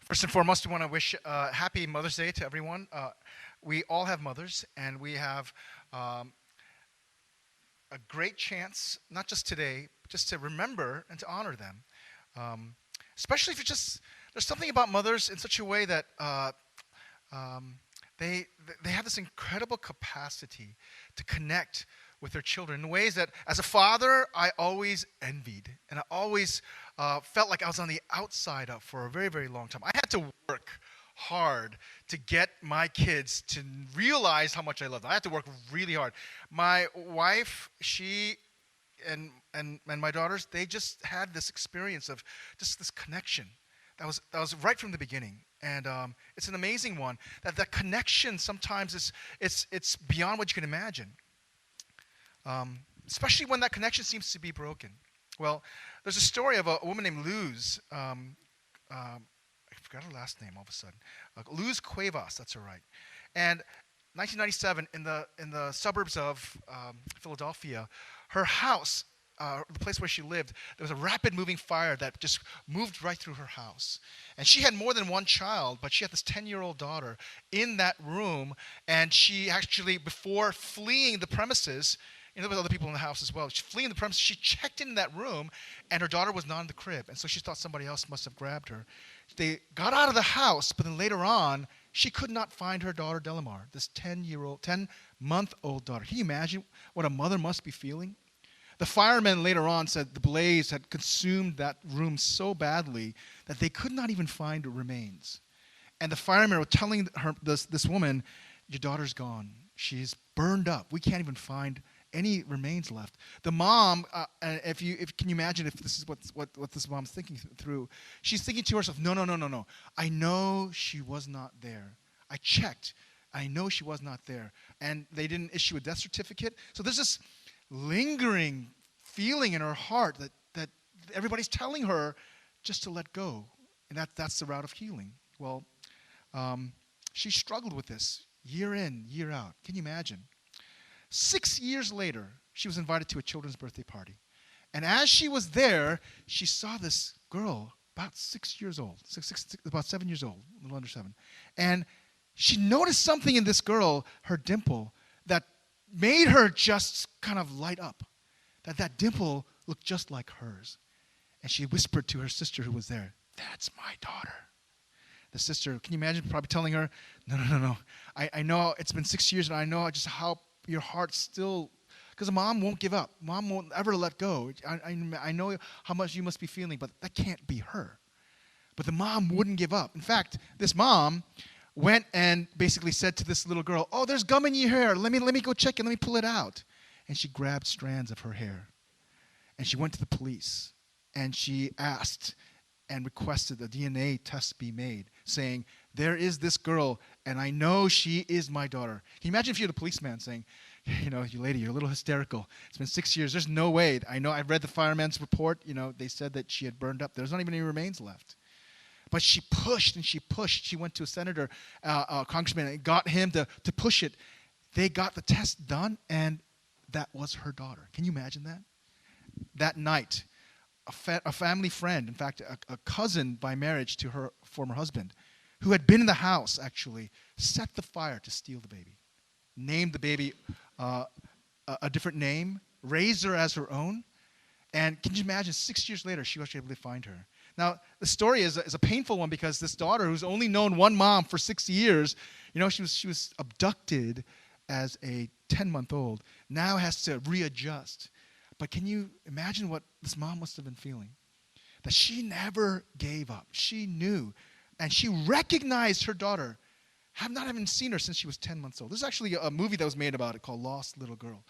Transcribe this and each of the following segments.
First and foremost, we want to wish happy Mother's Day to everyone. We all have mothers, and we have um, a great chance, not just today, but just to remember and to honor them. Um, Especially if you just, there's something about mothers in such a way that um, they, they have this incredible capacity to connect with their children in ways that, as a father, I always envied. And I always felt like I was on the outside of for a very, very long time. I had to work hard to get my kids to realize how much I love them. I had to work really hard. My wife, she and my daughters, they just had this experience of just this connection that was right from the beginning, and it's an amazing one. That connection sometimes is it's beyond what you can imagine, especially when that connection seems to be broken. Well, there's a story of a woman named Luz. I forgot her last name all of a sudden. Luz Cuevas, that's her right. And 1997, in the suburbs of Philadelphia, her house, the place where she lived, there was a rapid-moving fire that just moved right through her house. And she had more than one child, but she had this 10-year-old daughter in that room. And she actually, before fleeing the premises, there was other people in the house as well. She fleeing the premises. She checked in that room, and her daughter was not in the crib. And so she thought somebody else must have grabbed her. They got out of the house, but then later on, she could not find her daughter, Delamar, this 10-month-old daughter. Can you imagine what a mother must be feeling? The firemen later on said the blaze had consumed that room so badly that they could not even find the remains. And the firemen were telling this woman, your daughter's gone. She's burned up. We can't even find any remains left. The mom, can you imagine if this is what this mom's thinking through? She's thinking to herself, no. I know she was not there. I checked. I know she was not there. And they didn't issue a death certificate. So there's this lingering feeling in her heart that everybody's telling her just to let go. And that's the route of healing. Well, she struggled with this year in, year out. Can you imagine? 6 years later, she was invited to a children's birthday party. And as she was there, she saw this girl about 6 years old, about 7 years old, a little under 7. And she noticed something in this girl, her dimple, that made her just kind of light up. That dimple looked just like hers. And she whispered to her sister who was there, that's my daughter. The sister, can you imagine probably telling her, no. I know it's been 6 years, and I know just how your heart still, because a mom won't give up. Mom won't ever let go. I know how much you must be feeling, but that can't be her. But the mom wouldn't give up. In fact, this mom went and basically said to this little girl, oh, there's gum in your hair. Let me go check it. Let me pull it out. And she grabbed strands of her hair. And she went to the police. And she asked and requested a DNA test be made, saying, there is this girl, and I know she is my daughter. Can you imagine if you're the policeman saying, you lady, you're a little hysterical. It's been 6 years. There's no way. I know I've read the fireman's report. They said that she had burned up. There's not even any remains left. But she pushed and she pushed. She went to a senator, a congressman, and got him to push it. They got the test done, and that was her daughter. Can you imagine that? That night, a family friend, in fact, a cousin by marriage to her former husband, who had been in the house, actually, set the fire to steal the baby, named the baby a different name, raised her as her own, and can you imagine, 6 years later, she was able to find her. Now, the story is a painful one because this daughter, who's only known one mom for 6 years, she was abducted as a 10-month-old, now has to readjust. But can you imagine what this mom must have been feeling? That she never gave up. She knew. And she recognized her daughter. Have not even seen her since she was 10 months old. There's actually a movie that was made about it called Lost Little Girl.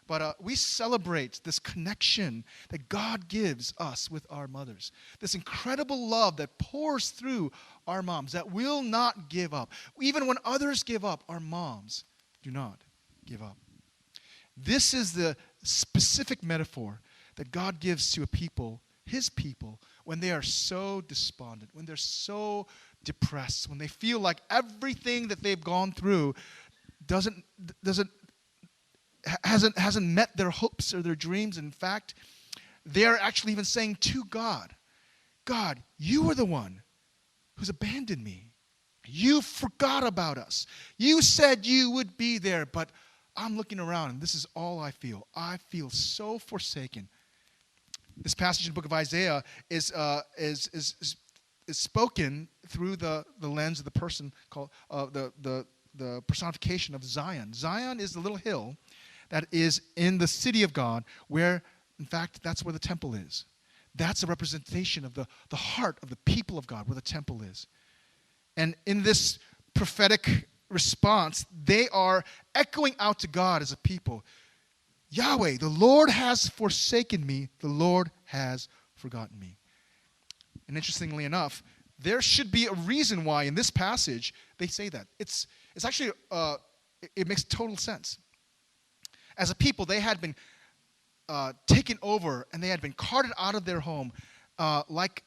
But we celebrate this connection that God gives us with our mothers. This incredible love that pours through our moms that will not give up. Even when others give up, our moms do not give up. This is the specific metaphor that God gives to a people, his people, when they are so despondent, when they're so depressed, when they feel like everything that they've gone through hasn't met their hopes or their dreams. In fact, they're actually even saying to God, God, you are the one who's abandoned me. You forgot about us. You said you would be there, but I'm looking around, and this is all I feel. I feel so forsaken. This passage in the book of Isaiah is spoken through the lens of the person called the personification of Zion. Zion is the little hill that is in the city of God, where, in fact, that's where the temple is. That's a representation of the heart of the people of God, where the temple is. And in this prophetic response, they are echoing out to God as a people, Yahweh, the Lord has forsaken me, the Lord has forgotten me. And interestingly enough, there should be a reason why in this passage they say that. It's actually, it makes total sense. As a people, they had been taken over, and they had been carted out of their home like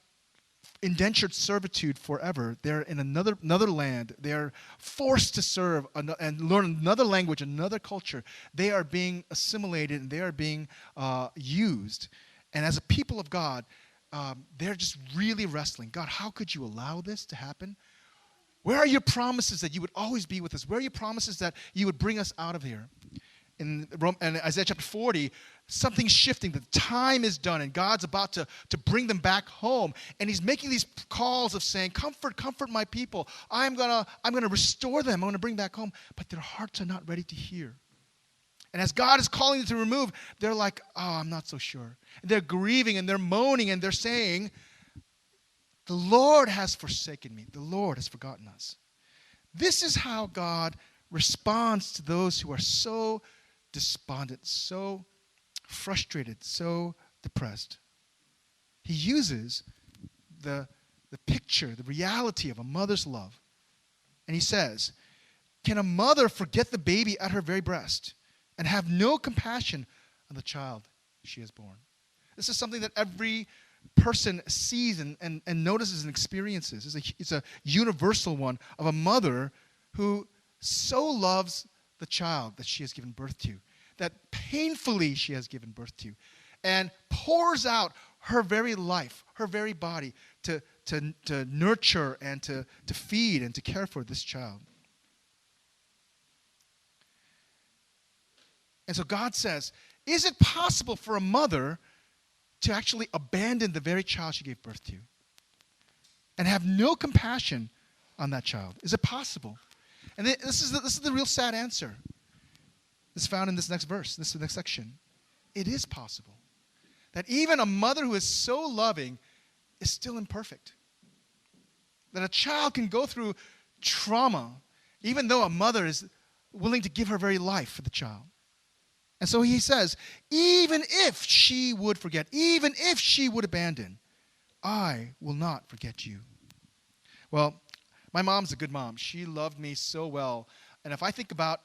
indentured servitude forever. They're in another land. They're forced to serve and learn another language, another culture. They are being assimilated, and they are being used. And as a people of God, they're just really wrestling. God, how could you allow this to happen? Where are your promises that you would always be with us? Where are your promises that you would bring us out of here? In Isaiah chapter 40, something's shifting. The time is done, and God's about to bring them back home. And he's making these calls of saying, comfort my people. I'm gonna restore them. I'm gonna bring back home. But their hearts are not ready to hear. And as God is calling them to remove, they're like, oh, I'm not so sure. And they're grieving, and they're moaning, and they're saying, the Lord has forsaken me. The Lord has forgotten us. This is how God responds to those who are so despondent, so frustrated, so depressed. He uses the picture, the reality of a mother's love. And he says, can a mother forget the baby at her very breast and have no compassion on the child she has born? This is something that every person sees and notices and experiences. It's a universal one of a mother who so loves the child that she has given birth to, that painfully she has given birth to, and pours out her very life, her very body to nurture and to feed and to care for this child. And so God says, is it possible for a mother to actually abandon the very child she gave birth to and have no compassion on that child? Is it possible? And this is the real sad answer. It's found in this next verse, this next section. It is possible that even a mother who is so loving is still imperfect. That a child can go through trauma, even though a mother is willing to give her very life for the child. And so he says, even if she would forget, even if she would abandon, I will not forget you. Well, my mom's a good mom. She loved me so well. And if I think about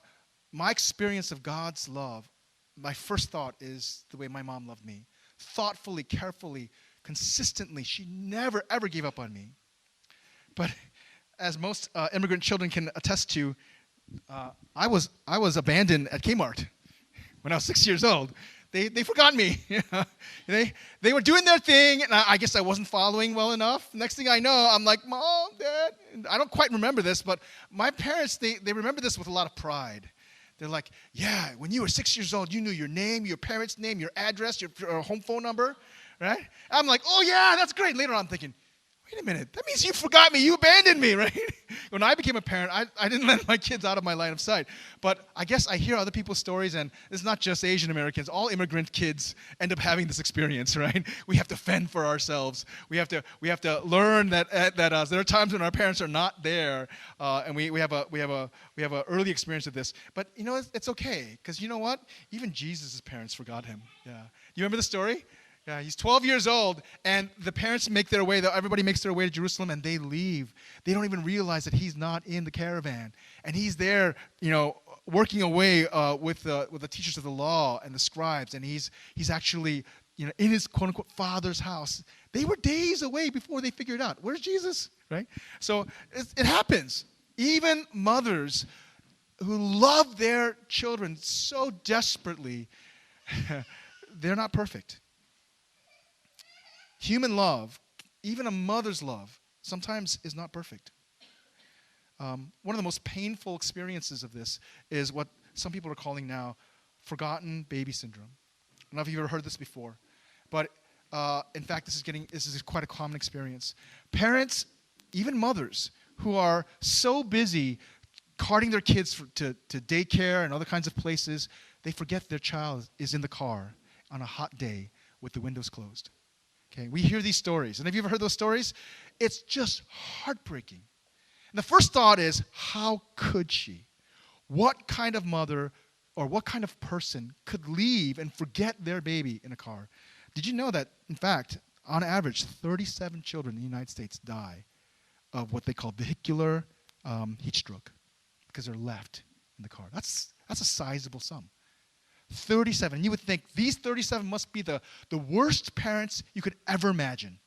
my experience of God's love, my first thought is the way my mom loved me. Thoughtfully, carefully, consistently. She never, ever gave up on me. But as most immigrant children can attest to, I was abandoned at Kmart when I was 6 years old. They forgot me. They were doing their thing, and I guess I wasn't following well enough. Next thing I know, I'm like, Mom, Dad. And I don't quite remember this, but my parents, they remember this with a lot of pride. They're like, yeah, when you were 6 years old, you knew your name, your parents' name, your address, your home phone number, right? I'm like, oh, yeah, that's great. Later on, I'm thinking, wait a minute, that means you forgot me, you abandoned me, right? When I became a parent, I didn't let my kids out of my line of sight. But I guess I hear other people's stories, and it's not just Asian Americans. All immigrant kids end up having this experience, right? We have to fend for ourselves. We have to learn that there are times when our parents are not there, and we have a early experience of this. But you know, it's okay, because you know what? Even Jesus' parents forgot him. Yeah, you remember the story? Yeah, he's 12 years old, and the parents make their way, everybody makes their way to Jerusalem, and they leave. They don't even realize that he's not in the caravan. And he's there, working away with the teachers of the law and the scribes, and he's actually, in his quote-unquote father's house. They were days away before they figured out, where's Jesus, right? So it happens. Even mothers who love their children so desperately, they're not perfect. Human love, even a mother's love, sometimes is not perfect. One of the most painful experiences of this is what some people are calling now forgotten baby syndrome. I don't know if you've ever heard this before, but in fact, this is quite a common experience. Parents, even mothers, who are so busy carting their kids to daycare and other kinds of places, they forget their child is in the car on a hot day with the windows closed. Okay, we hear these stories, and have you ever heard those stories? It's just heartbreaking. And the first thought is, how could she? What kind of mother or what kind of person could leave and forget their baby in a car? Did you know that, in fact, on average, 37 children in the United States die of what they call vehicular heat stroke because they're left in the car? That's a sizable sum. 37. You would think these 37 must be the worst parents you could ever imagine.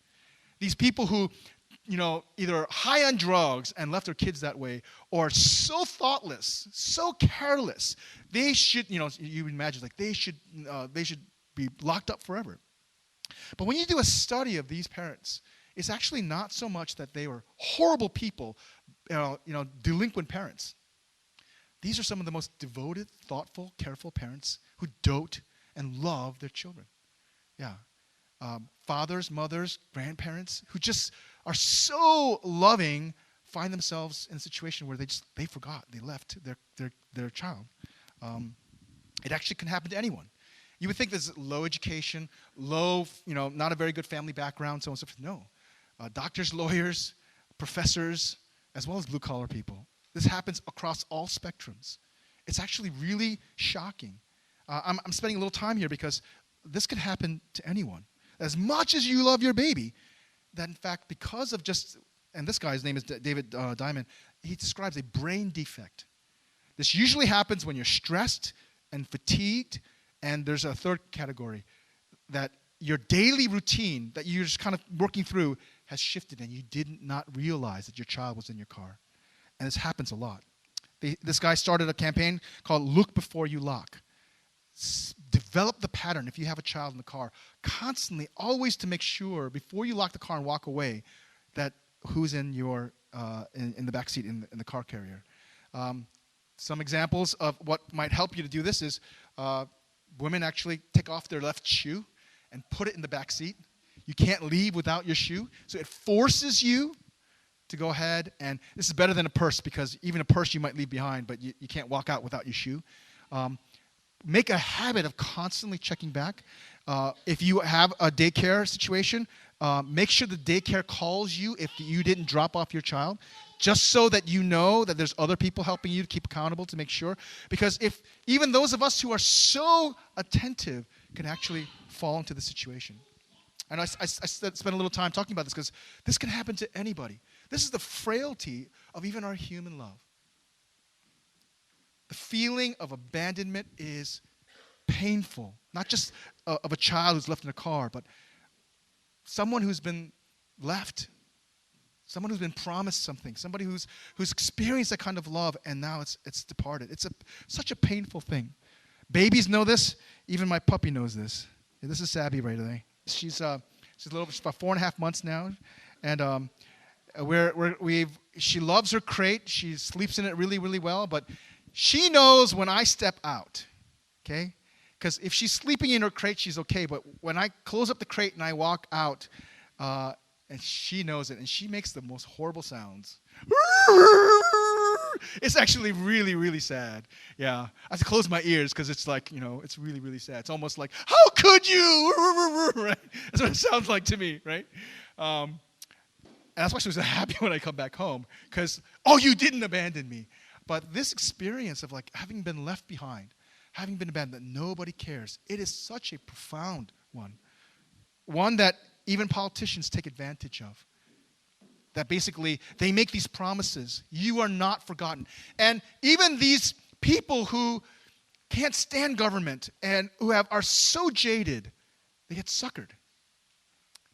These people who, either high on drugs and left their kids that way, or so thoughtless, so careless. They should, you would imagine like they should be locked up forever. But when you do a study of these parents, it's actually not so much that they were horrible people, delinquent parents. These are some of the most devoted, thoughtful, careful parents who dote and love their children. Yeah. Fathers, mothers, grandparents who just are so loving find themselves in a situation where they forgot, they left their child. It actually can happen to anyone. You would think there's low education, not a very good family background, so on and so forth. No. Doctors, lawyers, professors, as well as blue-collar people. This happens across all spectrums. It's actually really shocking. I'm spending a little time here because this could happen to anyone. As much as you love your baby, that in fact, because of and this guy's name is David Diamond, he describes a brain defect. This usually happens when you're stressed and fatigued, and there's a third category, that your daily routine that you're just kind of working through has shifted, and you did not realize that your child was in your car. And this happens a lot. This guy started a campaign called Look Before You Lock. Develop the pattern if you have a child in the car, constantly, always to make sure before you lock the car and walk away that who's in your in the back seat in the car carrier. Some examples of what might help you to do this is women actually take off their left shoe and put it in the back seat. You can't leave without your shoe, so it forces you to go ahead, and this is better than a purse because even a purse you might leave behind, but you can't walk out without your shoe. Make a habit of constantly checking back. If you have a daycare situation, make sure the daycare calls you if you didn't drop off your child, just so that you know that there's other people helping you to keep accountable to make sure. Because if even those of us who are so attentive can actually fall into the situation. And I spent a little time talking about this because this can happen to anybody. This is the frailty of even our human love. The feeling of abandonment is painful, not just of a child who's left in a car, but someone who's been left, someone who's been promised something, somebody who's experienced that kind of love, and now it's departed. It's such a painful thing. Babies know this. Even my puppy knows this. This is Sabby right there. She's about 4.5 months now, and she loves her crate. She sleeps in it really, really well, but she knows when I step out, okay? Because if she's sleeping in her crate, she's okay, but when I close up the crate and I walk out, and she knows it, and she makes the most horrible sounds. It's actually really, really sad. Yeah. I have to close my ears because it's like, it's really, really sad. It's almost like, how could you? Right? That's what it sounds like to me, right? And that's why she was so happy when I come back home because, you didn't abandon me. But this experience of like having been left behind, having been abandoned, that nobody cares, it is such a profound one. One that even politicians take advantage of. That basically, they make these promises. You are not forgotten. And even these people who can't stand government and who are so jaded, they get suckered.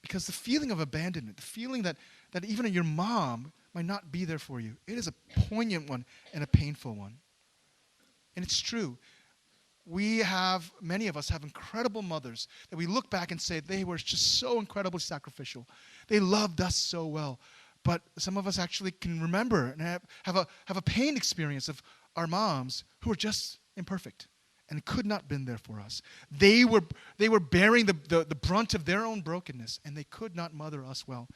Because the feeling of abandonment, the feeling that even your mom might not be there for you, it is a poignant one and a painful one. And it's true. Many of us have incredible mothers that we look back and say they were just so incredibly sacrificial. They loved us so well. But some of us actually can remember and have a pain experience of our moms who were just imperfect and could not been there for us. They were bearing the brunt of their own brokenness, and they could not mother us well.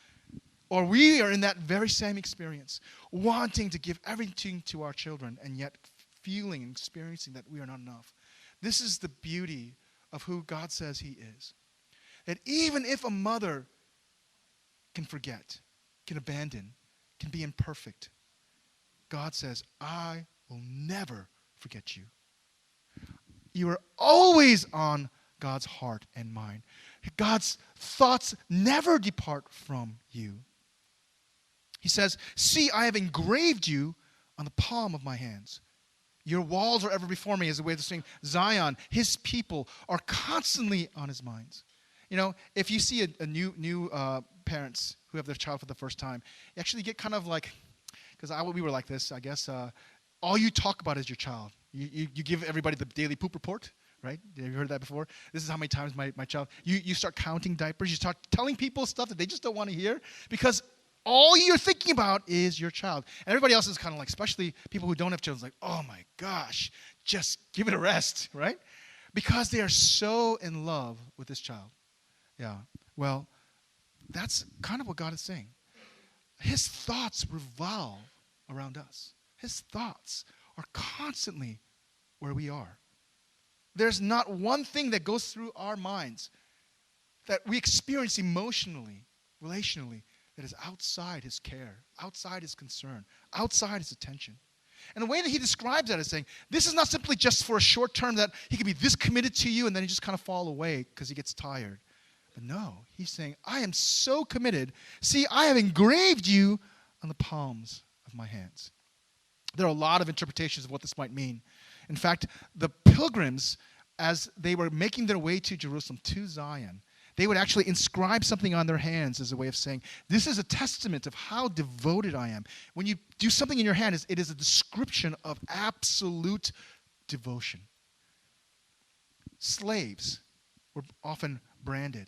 Or we are in that very same experience, wanting to give everything to our children, and yet feeling and experiencing that we are not enough. This is the beauty of who God says he is. That even if a mother can forget, can abandon, can be imperfect, God says, I will never forget you. You are always on God's heart and mind. God's thoughts never depart from you. He says, see, I have engraved you on the palm of my hands. Your walls are ever before me, as a way of saying Zion, his people, are constantly on his minds. You know, if you see a new parents who have their child for the first time, you actually get kind of like, because we were like this, I guess, all you talk about is your child. You give everybody the daily poop report, right? Have you heard that before? This is how many times my child, you start counting diapers, you start telling people stuff that they just don't want to hear, because all you're thinking about is your child. And everybody else is kind of like, especially people who don't have children, like, oh my gosh, just give it a rest, right? Because they are so in love with this child. Yeah, well, that's kind of what God is saying. His thoughts revolve around us. His thoughts are constantly where we are. There's not one thing that goes through our minds that we experience emotionally, relationally, that is outside his care, outside his concern, outside his attention. And the way that he describes that is saying, this is not simply just for a short term that he can be this committed to you and then he just kind of fall away because he gets tired. But no, he's saying, I am so committed. See, I have engraved you on the palms of my hands. There are a lot of interpretations of what this might mean. In fact, the pilgrims, as they were making their way to Jerusalem, to Zion, they would actually inscribe something on their hands as a way of saying, this is a testament of how devoted I am. When you do something in your hand, it is a description of absolute devotion. Slaves were often branded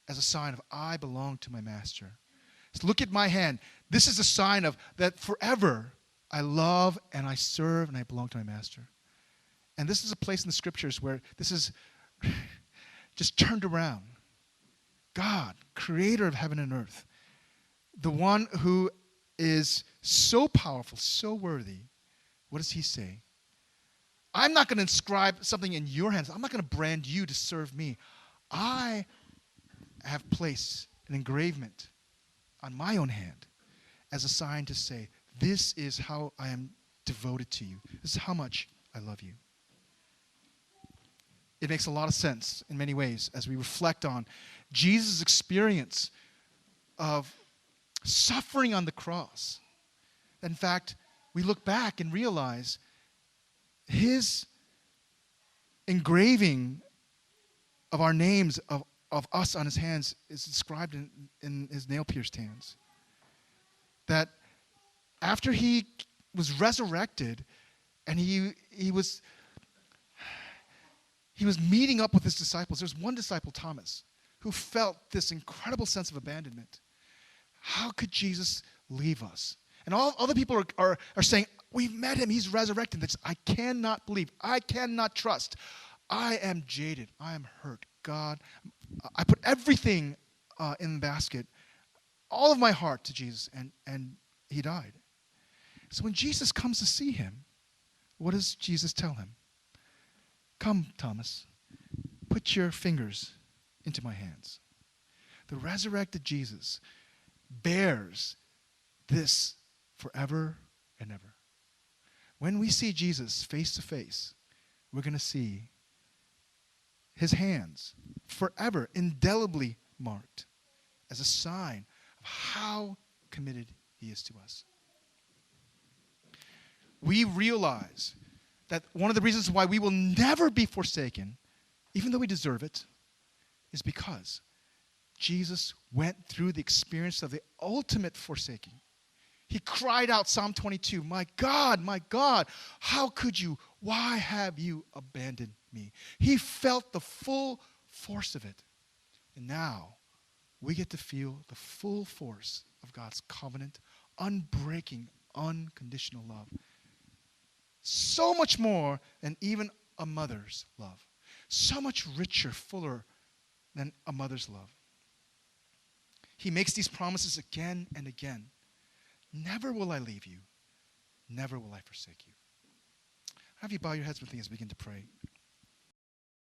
as a sign of, I belong to my master. So look at my hand. This is a sign of that forever I love and I serve and I belong to my master. And this is a place in the scriptures where this is just turned around. God, creator of heaven and earth, the one who is so powerful, so worthy, what does he say? I'm not going to inscribe something in your hands. I'm not going to brand you to serve me. I have placed an engravement on my own hand as a sign to say, this is how I am devoted to you. This is how much I love you. It makes a lot of sense in many ways as we reflect on Jesus' experience of suffering on the cross. In fact, we look back and realize his engraving of our names, of us on his hands, is described in his nail-pierced hands. That after he was resurrected and he was meeting up with his disciples, there's one disciple, Thomas, who felt this incredible sense of abandonment. How could Jesus leave us? And all other people are saying, we've met him, he's resurrected. This, I cannot believe, I cannot trust. I am jaded, I am hurt. God, I put everything in the basket, all of my heart to Jesus, and he died. So when Jesus comes to see him, what does Jesus tell him? Come, Thomas, put your fingers into my hands. The resurrected Jesus bears this forever and ever. When we see Jesus face to face, we're going to see his hands forever indelibly marked as a sign of how committed he is to us. We realize that one of the reasons why we will never be forsaken, even though we deserve it, is because Jesus went through the experience of the ultimate forsaking. He cried out, Psalm 22, my God, how could you, why have you abandoned me? He felt the full force of it. And now we get to feel the full force of God's covenant, unbreaking, unconditional love. So much more than even a mother's love. So much richer, fuller than a mother's love. He makes these promises again and again. Never will I leave you. Never will I forsake you. Have you bow your heads with me as we begin to pray.